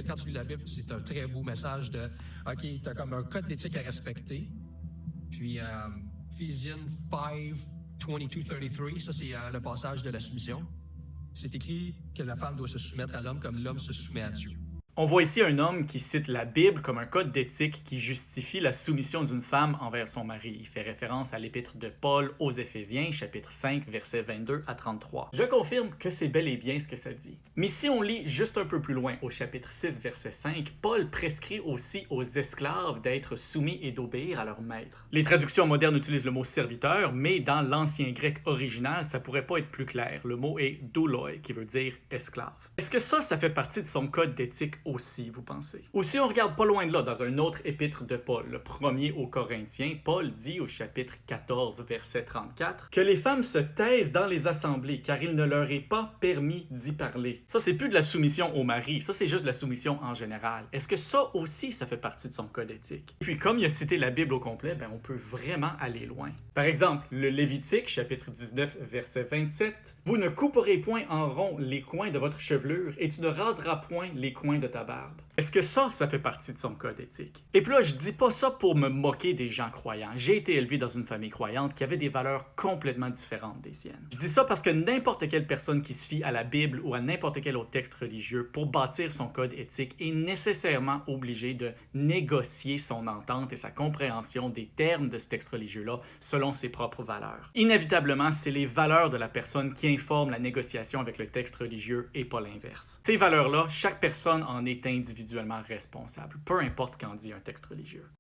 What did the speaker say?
que quand tu lis la Bible, c'est un très beau message de, OK, tu as comme un code d'éthique à respecter. Puis, Ephesians 5, 22-33, ça c'est le passage de la soumission. C'est écrit que la femme doit se soumettre à l'homme comme l'homme se soumet à Dieu. On voit ici un homme qui cite la Bible comme un code d'éthique qui justifie la soumission d'une femme envers son mari. Il fait référence à l'épître de Paul aux Éphésiens, chapitre 5, versets 22 à 33. Je confirme que c'est bel et bien ce que ça dit. Mais si on lit juste un peu plus loin, au chapitre 6, verset 5, Paul prescrit aussi aux esclaves d'être soumis et d'obéir à leur maître. Les traductions modernes utilisent le mot serviteur, mais dans l'ancien grec original, ça pourrait pas être plus clair. Le mot est douloi, qui veut dire esclave. Est-ce que ça fait partie de son code d'éthique aussi, vous pensez? Ou si on regarde pas loin de là, dans un autre épître de Paul, le premier aux Corinthiens, Paul dit au chapitre 14, verset 34, que les femmes se taisent dans les assemblées, car il ne leur est pas permis d'y parler. Ça, c'est plus de la soumission au mari, ça, c'est juste de la soumission en général. Est-ce que ça aussi, ça fait partie de son code éthique? Puis, comme il a cité la Bible au complet, ben, on peut vraiment aller loin. Par exemple, le Lévitique, chapitre 19, verset 27, « Vous ne couperez point en rond les coins de votre chevelure, et tu ne raseras point les coins de ta barbe. » Est-ce que ça fait partie de son code éthique? Et puis là, je dis pas ça pour me moquer des gens croyants. J'ai été élevé dans une famille croyante qui avait des valeurs complètement différentes des siennes. Je dis ça parce que n'importe quelle personne qui se fie à la Bible ou à n'importe quel autre texte religieux pour bâtir son code éthique est nécessairement obligé de négocier son entente et sa compréhension des termes de ce texte religieux-là selon ses propres valeurs. Inévitablement, c'est les valeurs de la personne qui informent la négociation avec le texte religieux et pas l'inverse. Ces valeurs-là, chaque personne en est individuellement responsable, peu importe ce qu'en dit un texte religieux.